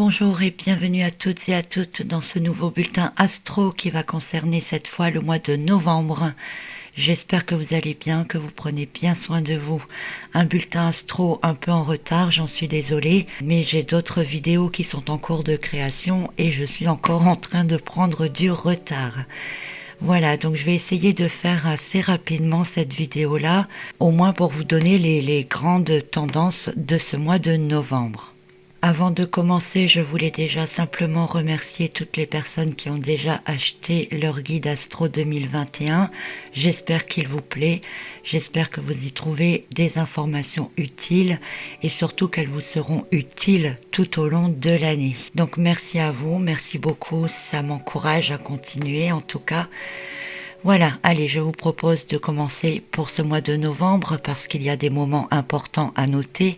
Bonjour et bienvenue à toutes et à toutes dans ce nouveau bulletin astro qui va concerner cette fois le mois de novembre. J'espère que vous allez bien, que vous prenez bien soin de vous. Un bulletin astro un peu en retard, j'en suis désolée, mais j'ai d'autres vidéos qui sont en cours de création et je suis encore en train de prendre du retard. Voilà, donc je vais essayer de faire assez rapidement cette vidéo-là, au moins pour vous donner les grandes tendances de ce mois de novembre. Avant de commencer, je voulais déjà simplement remercier toutes les personnes qui ont déjà acheté leur guide Astro 2021. J'espère qu'il vous plaît, j'espère que vous y trouvez des informations utiles et surtout qu'elles vous seront utiles tout au long de l'année. Donc merci à vous, merci beaucoup, ça m'encourage à continuer en tout cas. Voilà, allez, je vous propose de commencer pour ce mois de novembre parce qu'il y a des moments importants à noter.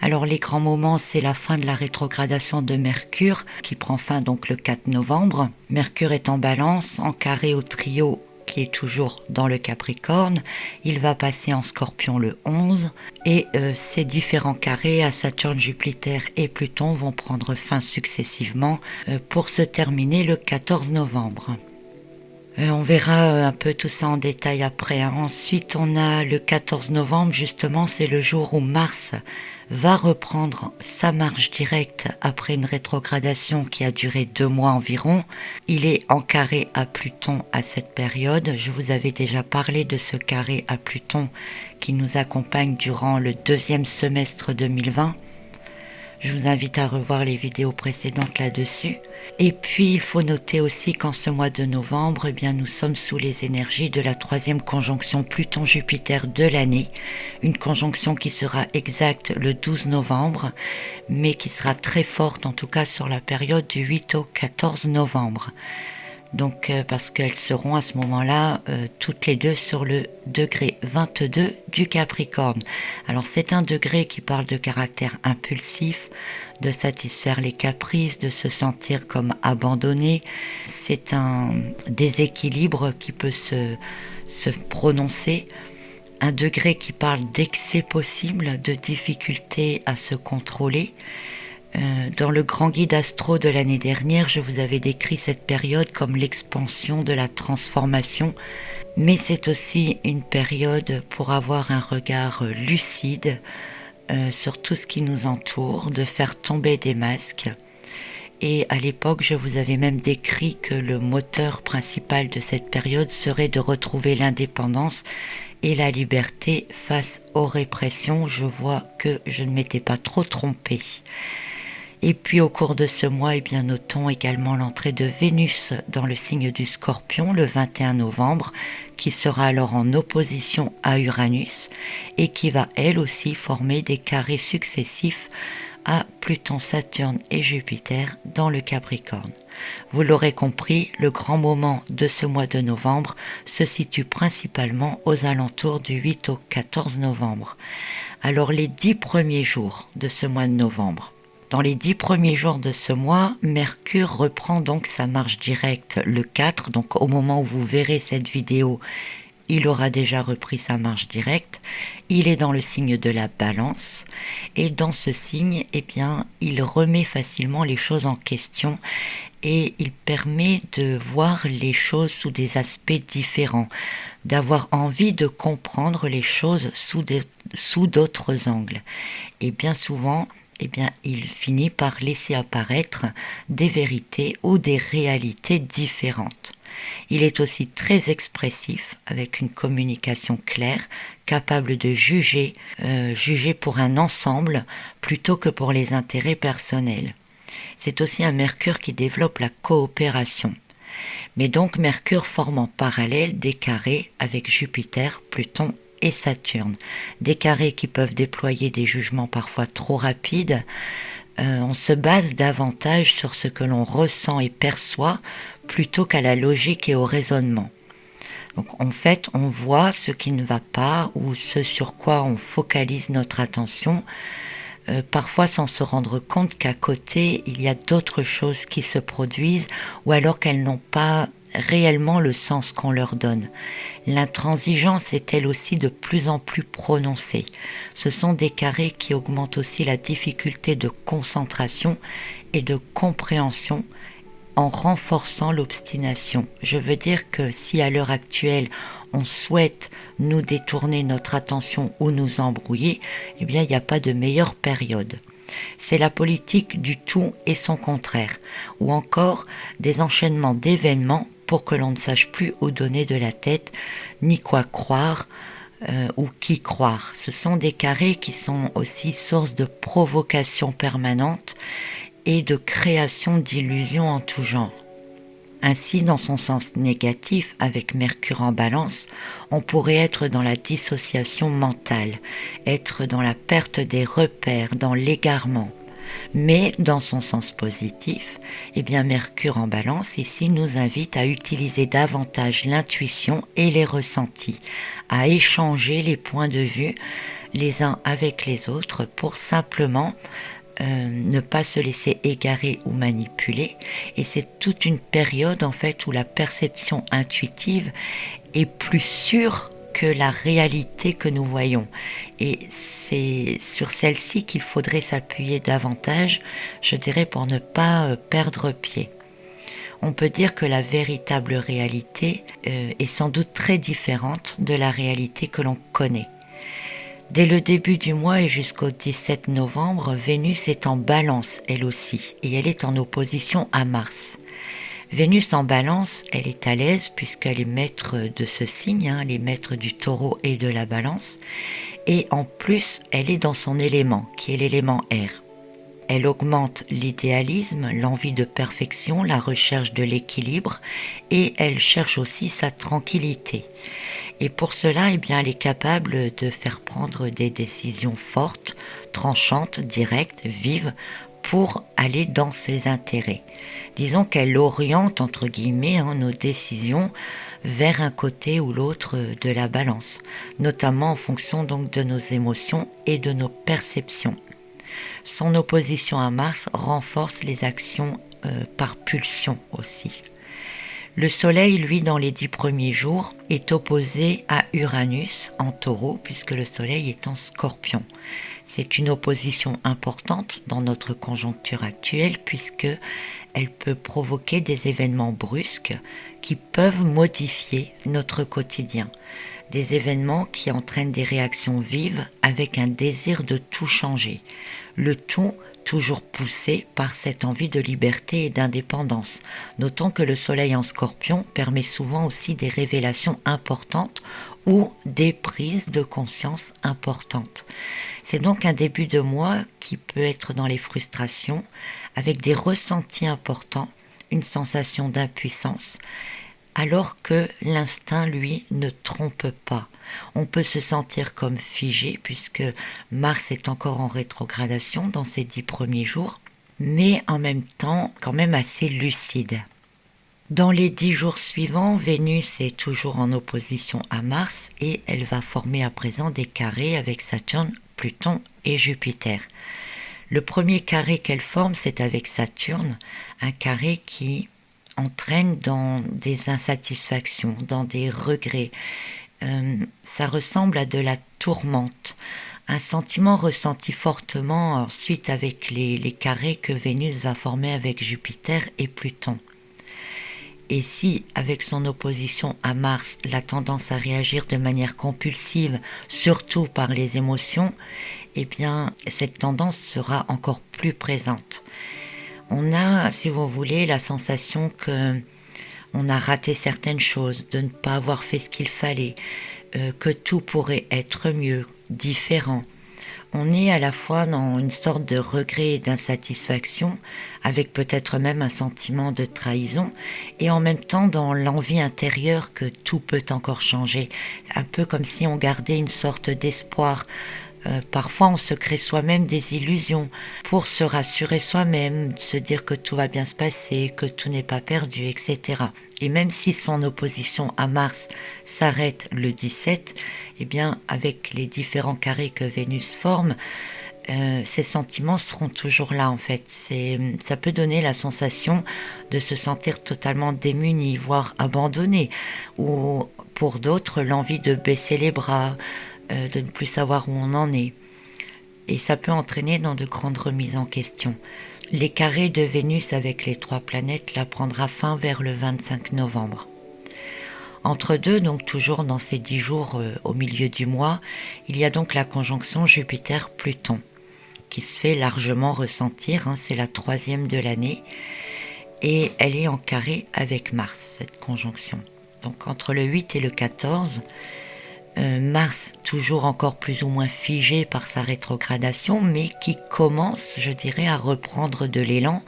Alors les grands moments, c'est la fin de la rétrogradation de Mercure qui prend fin donc le 4 novembre. Mercure est en Balance, en carré au trio qui est toujours dans le Capricorne. Il va passer en Scorpion le 11 et ces différents carrés à Saturne, Jupiter et Pluton vont prendre fin successivement pour se terminer le 14 novembre. On verra un peu tout ça en détail après. Ensuite, on a le 14 novembre, justement, c'est le jour où Mars va reprendre sa marche directe après une rétrogradation qui a duré 2 mois environ. Il est en carré à Pluton à cette période. Je vous avais déjà parlé de ce carré à Pluton qui nous accompagne durant le 2e semestre 2020. Je vous invite à revoir les vidéos précédentes là-dessus. Et puis, il faut noter aussi qu'en ce mois de novembre, eh bien, nous sommes sous les énergies de la 3e conjonction Pluton-Jupiter de l'année. Une conjonction qui sera exacte le 12 novembre, mais qui sera très forte, en tout cas sur la période du 8 au 14 novembre. Donc parce qu'elles seront à ce moment-là toutes les deux sur le degré 22 du Capricorne. Alors c'est un degré qui parle de caractère impulsif, de satisfaire les caprices, de se sentir comme abandonné. C'est un déséquilibre qui peut se prononcer. Un degré qui parle d'excès possible, de difficulté à se contrôler. Dans le grand guide astro de l'année dernière, je vous avais décrit cette période comme l'expansion de la transformation, mais c'est aussi une période pour avoir un regard lucide sur tout ce qui nous entoure, de faire tomber des masques. Et à l'époque, je vous avais même décrit que le moteur principal de cette période serait de retrouver l'indépendance et la liberté face aux répressions. Je vois que je ne m'étais pas trop trompée. Et puis au cours de ce mois, eh bien, notons également l'entrée de Vénus dans le signe du Scorpion le 21 novembre, qui sera alors en opposition à Uranus et qui va elle aussi former des carrés successifs à Pluton, Saturne et Jupiter dans le Capricorne. Vous l'aurez compris, le grand moment de ce mois de novembre se situe principalement aux alentours du 8 au 14 novembre. Alors les 10 premiers jours de ce mois de novembre. Dans les 10 premiers jours de ce mois, Mercure reprend donc sa marche directe le 4. Donc au moment où vous verrez cette vidéo, il aura déjà repris sa marche directe. Il est dans le signe de la Balance. Et dans ce signe, eh bien, il remet facilement les choses en question et il permet de voir les choses sous des aspects différents, d'avoir envie de comprendre les choses sous d'autres angles. Et bien souvent, eh bien, il finit par laisser apparaître des vérités ou des réalités différentes. Il est aussi très expressif, avec une communication claire, capable de juger pour un ensemble plutôt que pour les intérêts personnels. C'est aussi un Mercure qui développe la coopération. Mais donc Mercure forme en parallèle des carrés avec Jupiter, Pluton et Saturne. Des carrés qui peuvent déployer des jugements parfois trop rapides. On se base davantage sur ce que l'on ressent et perçoit plutôt qu'à la logique et au raisonnement. Donc en fait, on voit ce qui ne va pas ou ce sur quoi on focalise notre attention, parfois sans se rendre compte qu'à côté, il y a d'autres choses qui se produisent ou alors qu'elles n'ont pas réellement le sens qu'on leur donne. L'intransigeance est elle aussi de plus en plus prononcée. Ce sont des carrés qui augmentent aussi la difficulté de concentration et de compréhension en renforçant l'obstination. Je veux dire que si à l'heure actuelle on souhaite nous détourner notre attention ou nous embrouiller, eh bien il n'y a pas de meilleure période. C'est la politique du tout et son contraire, ou encore des enchaînements d'événements pour que l'on ne sache plus où donner de la tête, ni quoi croire, ou qui croire. Ce sont des carrés qui sont aussi source de provocation permanente et de création d'illusions en tout genre. Ainsi, dans son sens négatif, avec Mercure en Balance, on pourrait être dans la dissociation mentale, être dans la perte des repères, dans l'égarement. Mais dans son sens positif, eh bien Mercure en Balance ici nous invite à utiliser davantage l'intuition et les ressentis, à échanger les points de vue les uns avec les autres pour simplement ne pas se laisser égarer ou manipuler. Et c'est toute une période en fait où la perception intuitive est plus sûre que la réalité que nous voyons. Et c'est sur celle-ci qu'il faudrait s'appuyer davantage, je dirais, pour ne pas perdre pied. On peut dire que la véritable réalité est sans doute très différente de la réalité que l'on connaît. Dès le début du mois et jusqu'au 17 novembre, Vénus est en Balance, elle aussi, et elle est en opposition à Mars. Vénus en Balance, elle est à l'aise puisqu'elle est maître de ce signe, elle est maître du Taureau et de la Balance, et en plus, elle est dans son élément, qui est l'élément air. Elle augmente l'idéalisme, l'envie de perfection, la recherche de l'équilibre, et elle cherche aussi sa tranquillité. Et pour cela, eh bien, elle est capable de faire prendre des décisions fortes, tranchantes, directes, vives, pour aller dans ses intérêts. Disons qu'elle oriente, entre guillemets, nos décisions vers un côté ou l'autre de la balance, notamment en fonction donc de nos émotions et de nos perceptions. Son opposition à Mars renforce les actions par pulsion aussi. Le Soleil, lui, dans les 10 premiers jours, est opposé à Uranus en Taureau, puisque le Soleil est en Scorpion. C'est une opposition importante dans notre conjoncture actuelle, puisque elle peut provoquer des événements brusques qui peuvent modifier notre quotidien. Des événements qui entraînent des réactions vives avec un désir de tout changer. Le tout toujours poussé par cette envie de liberté et d'indépendance. Notons que le Soleil en Scorpion permet souvent aussi des révélations importantes ou des prises de conscience importantes. C'est donc un début de mois qui peut être dans les frustrations, avec des ressentis importants, une sensation d'impuissance, alors que l'instinct, lui, ne trompe pas. On peut se sentir comme figé puisque Mars est encore en rétrogradation dans ces 10 premiers jours, mais en même temps quand même assez lucide. Dans les 10 jours suivants, Vénus est toujours en opposition à Mars et elle va former à présent des carrés avec Saturne, Pluton et Jupiter. Le premier carré qu'elle forme, c'est avec Saturne, un carré qui entraîne dans des insatisfactions, dans des regrets. Ça ressemble à de la tourmente, un sentiment ressenti fortement ensuite avec les carrés que Vénus va former avec Jupiter et Pluton. Et si, avec son opposition à Mars, la tendance à réagir de manière compulsive, surtout par les émotions, eh bien, cette tendance sera encore plus présente. On a, si vous voulez, la sensation que on a raté certaines choses, de ne pas avoir fait ce qu'il fallait, que tout pourrait être mieux, différent. On est à la fois dans une sorte de regret et d'insatisfaction, avec peut-être même un sentiment de trahison, et en même temps dans l'envie intérieure que tout peut encore changer. Un peu comme si on gardait une sorte d'espoir. Parfois on se crée soi-même des illusions pour se rassurer soi-même, se dire que tout va bien se passer, que tout n'est pas perdu, etc. Et même si son opposition à Mars s'arrête le 17, eh bien avec les différents carrés que Vénus forme, ces sentiments seront toujours là en fait. Ça peut donner la sensation de se sentir totalement démuni, voire abandonné, ou pour d'autres l'envie de baisser les bras, de ne plus savoir où on en est. Et ça peut entraîner dans de grandes remises en question. Les carrés de Vénus avec les 3 planètes là prendra fin vers le 25 novembre. Entre deux, donc toujours dans ces 10 jours au milieu du mois, il y a donc la conjonction Jupiter-Pluton qui se fait largement ressentir, hein, c'est la 3e de l'année et elle est en carré avec Mars, cette conjonction. Donc entre le 8 et le 14, Mars toujours encore plus ou moins figé par sa rétrogradation, mais qui commence, je dirais, à reprendre de l'élan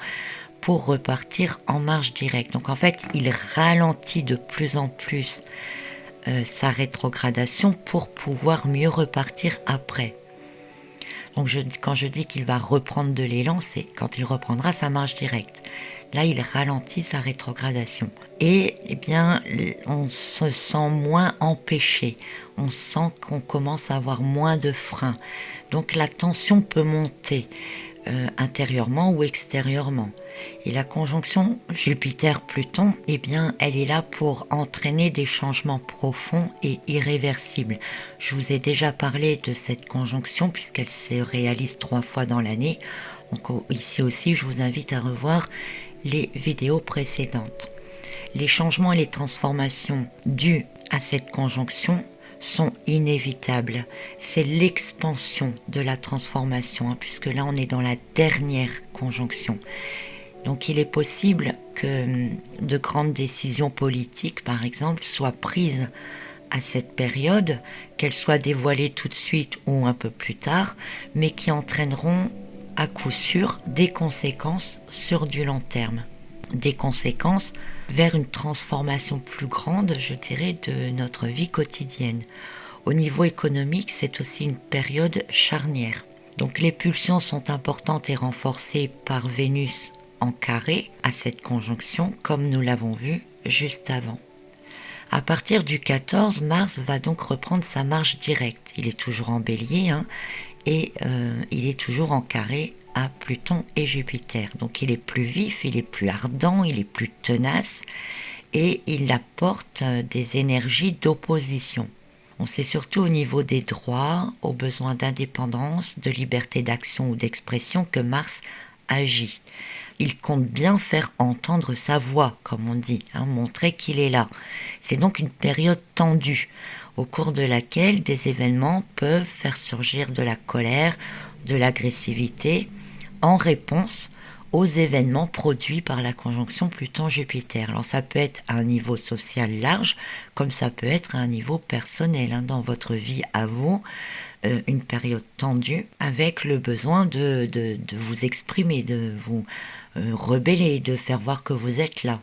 pour repartir en marche directe. Donc en fait, il ralentit de plus en plus sa rétrogradation pour pouvoir mieux repartir après. Donc quand je dis qu'il va reprendre de l'élan, c'est quand il reprendra sa marche directe. Là, il ralentit sa rétrogradation. Et eh bien, on se sent moins empêché. On sent qu'on commence à avoir moins de freins. Donc la tension peut monter intérieurement ou extérieurement. Et la conjonction Jupiter-Pluton, eh bien, elle est là pour entraîner des changements profonds et irréversibles. Je vous ai déjà parlé de cette conjonction puisqu'elle se réalise 3 fois dans l'année. Donc ici aussi, je vous invite à revoir les vidéos précédentes. Les changements et les transformations dus à cette conjonction sont inévitables. C'est l'expansion de la transformation, hein, puisque là on est dans la dernière conjonction. Donc il est possible que de grandes décisions politiques, par exemple, soient prises à cette période, qu'elles soient dévoilées tout de suite ou un peu plus tard, mais qui entraîneront à coup sûr des conséquences sur du long terme. Des conséquences vers une transformation plus grande, je dirais, de notre vie quotidienne. Au niveau économique, c'est aussi une période charnière. Donc les pulsions sont importantes et renforcées par Vénus en carré à cette conjonction, comme nous l'avons vu juste avant. À partir du 14, Mars va donc reprendre sa marche directe. Il est toujours en bélier, hein, et il est toujours en carré à Pluton et Jupiter. Donc il est plus vif, il est plus ardent, il est plus tenace et il apporte des énergies d'opposition. On sait surtout au niveau des droits, aux besoins d'indépendance, de liberté d'action ou d'expression que Mars agit. Il compte bien faire entendre sa voix, comme on dit, hein, montrer qu'il est là. C'est donc une période tendue, au cours de laquelle des événements peuvent faire surgir de la colère, de l'agressivité, en réponse aux événements produits par la conjonction Pluton-Jupiter. Alors ça peut être à un niveau social large, comme ça peut être à un niveau personnel, hein, dans votre vie à vous, une période tendue avec le besoin de vous exprimer, de vous rebeller, de faire voir que vous êtes là.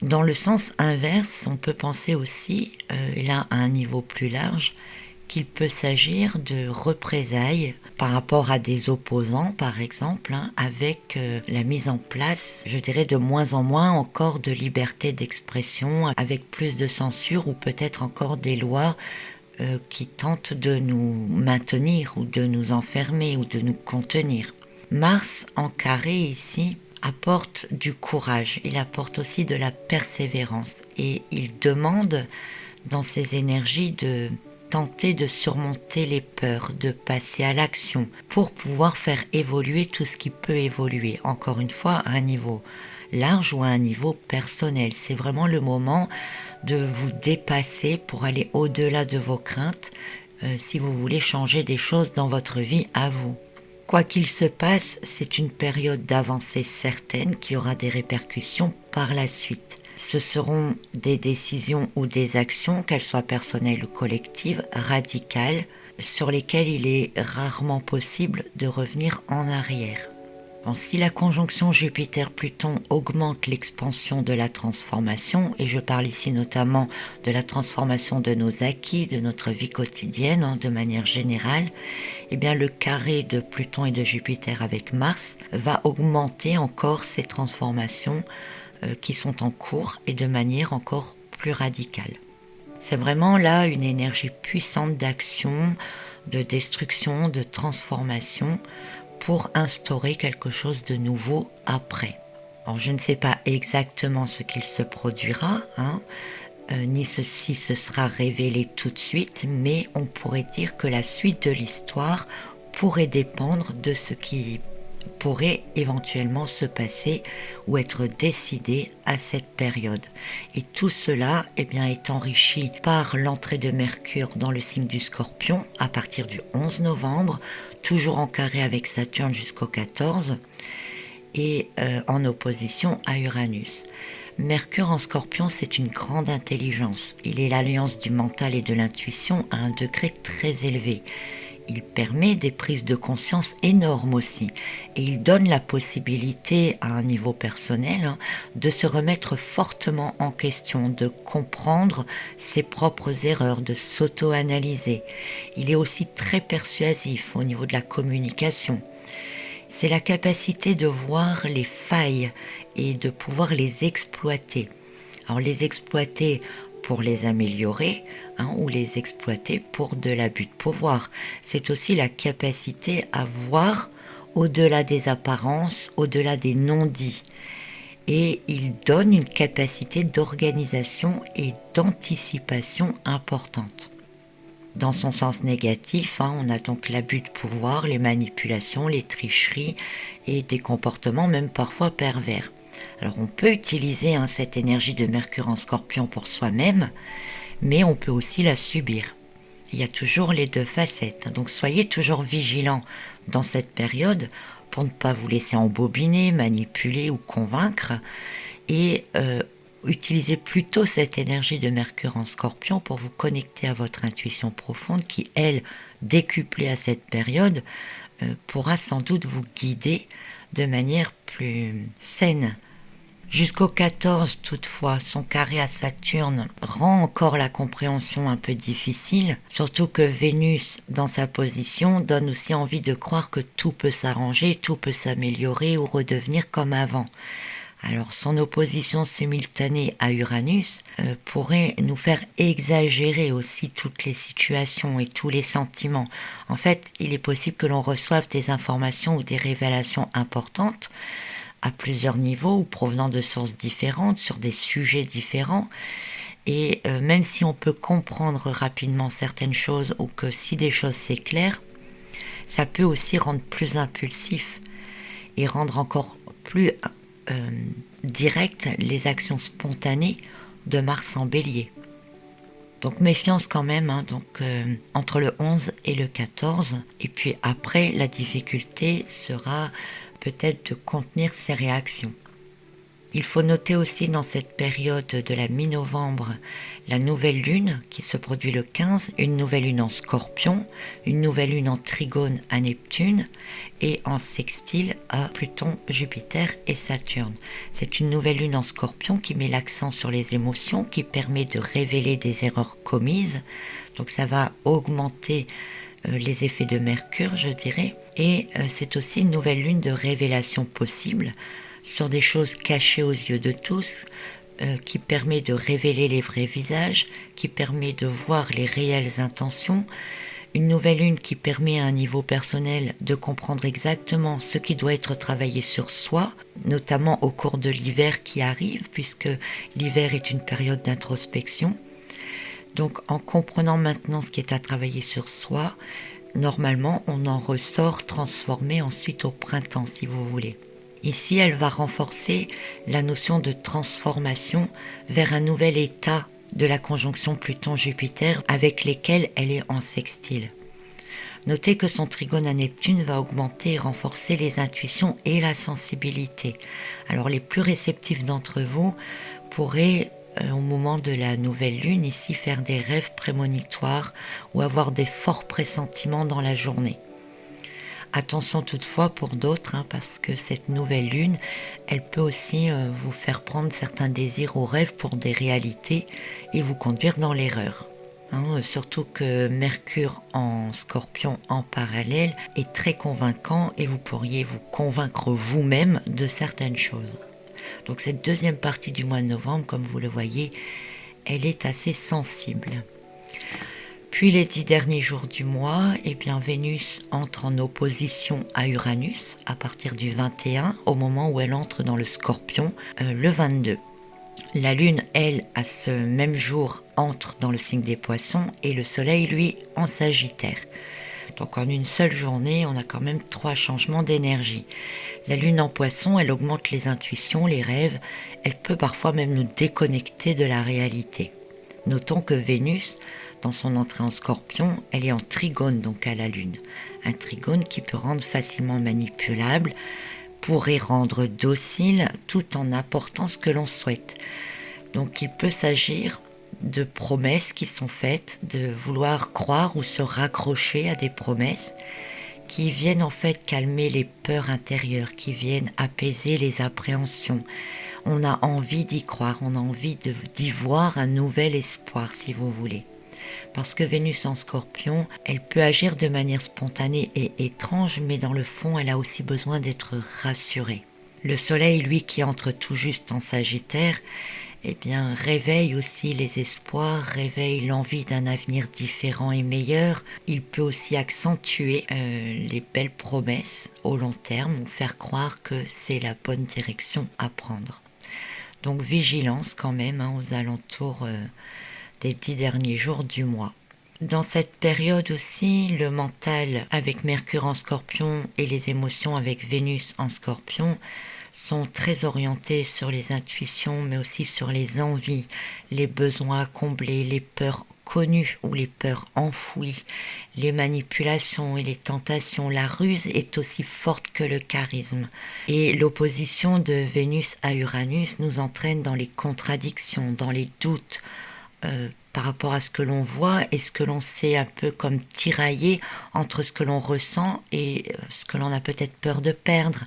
Dans le sens inverse, on peut penser aussi, là à un niveau plus large, qu'il peut s'agir de représailles par rapport à des opposants, par exemple, hein, avec la mise en place, je dirais, de moins en moins encore de liberté d'expression, avec plus de censure ou peut-être encore des lois qui tentent de nous maintenir ou de nous enfermer ou de nous contenir. Mars en carré ici apporte du courage, il apporte aussi de la persévérance et il demande dans ses énergies de tenter de surmonter les peurs, de passer à l'action pour pouvoir faire évoluer tout ce qui peut évoluer, encore une fois à un niveau large ou à un niveau personnel. C'est vraiment le moment de vous dépasser pour aller au-delà de vos craintes si vous voulez changer des choses dans votre vie à vous. Quoi qu'il se passe, c'est une période d'avancée certaine qui aura des répercussions par la suite. Ce seront des décisions ou des actions, qu'elles soient personnelles ou collectives, radicales, sur lesquelles il est rarement possible de revenir en arrière. Bon, si la conjonction Jupiter-Pluton augmente l'expansion de la transformation, et je parle ici notamment de la transformation de nos acquis, de notre vie quotidienne, hein, de manière générale, eh bien le carré de Pluton et de Jupiter avec Mars va augmenter encore ces transformations qui sont en cours et de manière encore plus radicale. C'est vraiment là une énergie puissante d'action, de destruction, de transformation pour instaurer quelque chose de nouveau après. Alors je ne sais pas exactement ce qu'il se produira, hein, ni si ce sera révélé tout de suite, mais on pourrait dire que la suite de l'histoire pourrait dépendre de ce qui pourrait éventuellement se passer ou être décidé à cette période. Et tout cela est enrichi par l'entrée de Mercure dans le signe du Scorpion à partir du 11 novembre, toujours en carré avec Saturne jusqu'au 14 et en opposition à Uranus. Mercure en Scorpion, c'est une grande intelligence. Il est l'alliance du mental et de l'intuition à un degré très élevé. Il permet des prises de conscience énormes aussi. Et il donne la possibilité à un niveau personnel de se remettre fortement en question, de comprendre ses propres erreurs, de s'auto-analyser. Il est aussi très persuasif au niveau de la communication. C'est la capacité de voir les failles et de pouvoir les exploiter. Alors les exploiter pour les améliorer ou les exploiter pour de l'abus de pouvoir. C'est aussi la capacité à voir au-delà des apparences, au-delà des non-dits. Et il donne une capacité d'organisation et d'anticipation importante. Dans son sens négatif, on a donc l'abus de pouvoir, les manipulations, les tricheries et des comportements même parfois pervers. Alors on peut utiliser cette énergie de Mercure en Scorpion pour soi-même, mais on peut aussi la subir. Il y a toujours les deux facettes, donc soyez toujours vigilants dans cette période pour ne pas vous laisser embobiner, manipuler ou convaincre et utilisez plutôt cette énergie de Mercure en Scorpion pour vous connecter à votre intuition profonde qui, elle, décuplée à cette période, pourra sans doute vous guider de manière plus saine. Jusqu'au 14, toutefois, son carré à Saturne rend encore la compréhension un peu difficile, surtout que Vénus, dans sa position, donne aussi envie de croire que tout peut s'arranger, tout peut s'améliorer ou redevenir comme avant. Alors son opposition simultanée à Uranus pourrait nous faire exagérer aussi toutes les situations et tous les sentiments. En fait, il est possible que l'on reçoive des informations ou des révélations importantes à plusieurs niveaux ou provenant de sources différentes, sur des sujets différents. Et même si on peut comprendre rapidement certaines choses ou que si des choses s'éclairent, ça peut aussi rendre plus impulsif et rendre encore plus direct les actions spontanées de Mars en Bélier. Donc méfiance quand même, entre le 11 et le 14. Et puis après, la difficulté sera peut-être de contenir ses réactions. Il faut noter aussi dans cette période de la mi-novembre la nouvelle lune qui se produit le 15, une nouvelle lune en Scorpion, une nouvelle lune en trigone à Neptune et en sextile à Pluton, Jupiter et Saturne. C'est une nouvelle lune en Scorpion qui met l'accent sur les émotions, qui permet de révéler des erreurs commises. Donc ça va augmenter les effets de Mercure, je dirais. Et c'est aussi une nouvelle lune de révélation possible sur des choses cachées aux yeux de tous, qui permet de révéler les vrais visages, qui permet de voir les réelles intentions. Une nouvelle lune qui permet à un niveau personnel de comprendre exactement ce qui doit être travaillé sur soi, notamment au cours de l'hiver qui arrive, puisque l'hiver est une période d'introspection. Donc en comprenant maintenant ce qui est à travailler sur soi, normalement on en ressort transformé ensuite au printemps, si vous voulez. Ici, elle va renforcer la notion de transformation vers un nouvel état de la conjonction Pluton-Jupiter avec lesquels elle est en sextile. Notez que son trigone à Neptune va augmenter et renforcer les intuitions et la sensibilité. Alors les plus réceptifs d'entre vous pourraient, au moment de la nouvelle lune, ici faire des rêves prémonitoires ou avoir des forts pressentiments dans la journée. Attention toutefois pour d'autres, parce que cette nouvelle lune, elle peut aussi vous faire prendre certains désirs ou rêves pour des réalités et vous conduire dans l'erreur. Surtout que Mercure en Scorpion en parallèle est très convaincant et vous pourriez vous convaincre vous-même de certaines choses. Donc cette deuxième partie du mois de novembre, comme vous le voyez, elle est assez sensible. Puis les 10 derniers jours du mois, Vénus entre en opposition à Uranus à partir du 21, au moment où elle entre dans le Scorpion, le 22. La Lune, elle, à ce même jour, entre dans le signe des Poissons et le Soleil, lui, en Sagittaire. Donc en une seule journée, on a quand même 3 changements d'énergie. La lune en poisson, elle augmente les intuitions, les rêves, elle peut parfois même nous déconnecter de la réalité. Notons que Vénus, dans son entrée en Scorpion, elle est en trigone donc à la lune. Un trigone qui peut rendre facilement manipulable, pourrait rendre docile tout en apportant ce que l'on souhaite. Donc il peut s'agir de promesses qui sont faites, de vouloir croire ou se raccrocher à des promesses qui viennent en fait calmer les peurs intérieures, qui viennent apaiser les appréhensions. On a envie d'y croire, on a envie d'y voir un nouvel espoir si vous voulez. Parce que Vénus en Scorpion, elle peut agir de manière spontanée et étrange, mais dans le fond, elle a aussi besoin d'être rassurée. Le Soleil, lui, qui entre tout juste en Sagittaire, eh bien, réveille aussi les espoirs, réveille l'envie d'un avenir différent et meilleur. Il peut aussi accentuer les belles promesses au long terme ou faire croire que c'est la bonne direction à prendre. Donc vigilance quand même aux alentours des 10 derniers jours du mois. Dans cette période aussi, le mental avec Mercure en Scorpion et les émotions avec Vénus en Scorpion sont très orientés sur les intuitions, mais aussi sur les envies, les besoins à combler, les peurs connues ou les peurs enfouies, les manipulations et les tentations. La ruse est aussi forte que le charisme. Et l'opposition de Vénus à Uranus nous entraîne dans les contradictions, dans les doutes, par rapport à ce que l'on voit et ce que l'on sait un peu comme tiraillé entre ce que l'on ressent et ce que l'on a peut-être peur de perdre,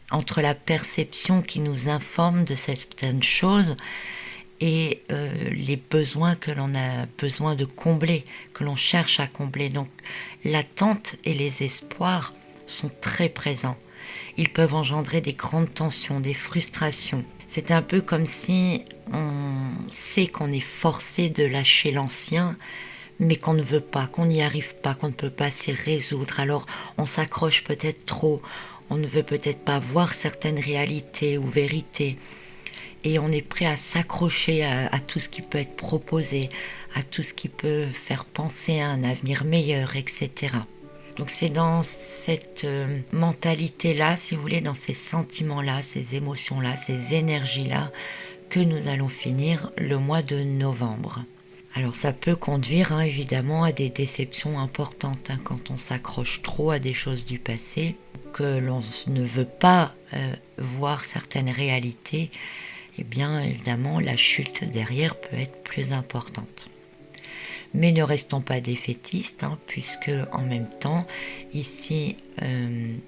entre la perception qui nous informe de certaines choses et les besoins que l'on a besoin de combler, que l'on cherche à combler. Donc l'attente et les espoirs sont très présents. Ils peuvent engendrer des grandes tensions, des frustrations. C'est un peu comme si on sait qu'on est forcé de lâcher l'ancien, mais qu'on ne veut pas, qu'on n'y arrive pas, qu'on ne peut pas s'y résoudre. Alors on s'accroche peut-être trop, on ne veut peut-être pas voir certaines réalités ou vérités. Et on est prêt à s'accrocher à tout ce qui peut être proposé, à tout ce qui peut faire penser à un avenir meilleur, etc. Donc c'est dans cette mentalité-là, si vous voulez, dans ces sentiments-là, ces émotions-là, ces énergies-là, que nous allons finir le mois de novembre. Alors ça peut conduire évidemment à des déceptions importantes quand on s'accroche trop à des choses du passé, que l'on ne veut pas voir certaines réalités, eh bien évidemment la chute derrière peut être plus importante. Mais ne restons pas défaitistes, puisque en même temps, ici,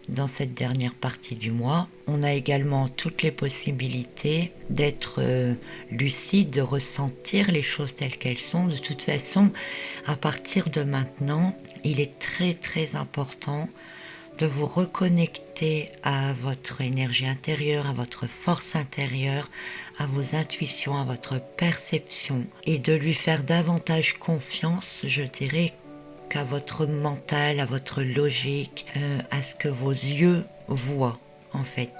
dans cette dernière partie du mois, on a également toutes les possibilités d'être lucide, de ressentir les choses telles qu'elles sont. De toute façon, à partir de maintenant, il est très très important de vous reconnecter à votre énergie intérieure, à votre force intérieure, à vos intuitions, à votre perception et de lui faire davantage confiance, je dirais, qu'à votre mental, à votre logique, à ce que vos yeux voient en fait.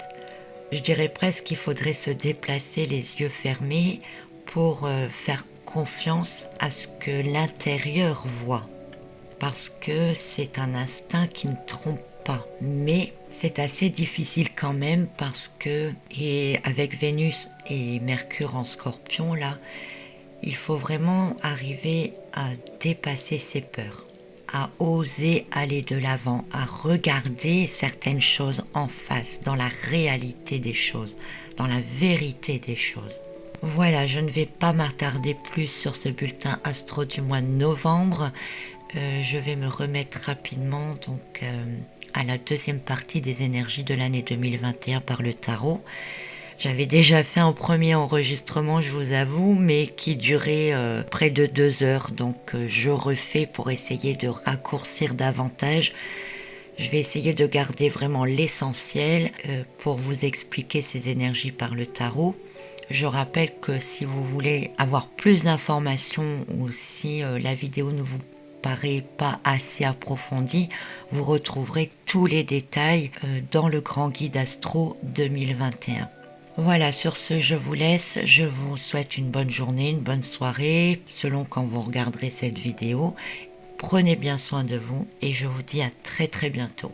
Je dirais presque qu'il faudrait se déplacer les yeux fermés pour faire confiance à ce que l'intérieur voit. Parce que c'est un instinct qui ne trompe pas. Mais c'est assez difficile quand même parce que, et avec Vénus et Mercure en Scorpion, là, il faut vraiment arriver à dépasser ses peurs, à oser aller de l'avant, à regarder certaines choses en face, dans la réalité des choses, dans la vérité des choses. Voilà, je ne vais pas m'attarder plus sur ce bulletin astro du mois de novembre. Je vais me remettre rapidement donc à la deuxième partie des énergies de l'année 2021 par le tarot. J'avais déjà fait un premier enregistrement, je vous avoue, mais qui durait près de 2 heures. Donc je refais pour essayer de raccourcir davantage. Je vais essayer de garder vraiment l'essentiel pour vous expliquer ces énergies par le tarot. Je rappelle que si vous voulez avoir plus d'informations ou si la vidéo ne vous paraît pas assez approfondie, vous retrouverez tous les détails dans le Grand Guide Astro 2021. Voilà, sur ce, je vous laisse. Je vous souhaite une bonne journée, une bonne soirée, selon quand vous regarderez cette vidéo. Prenez bien soin de vous et je vous dis à très très bientôt.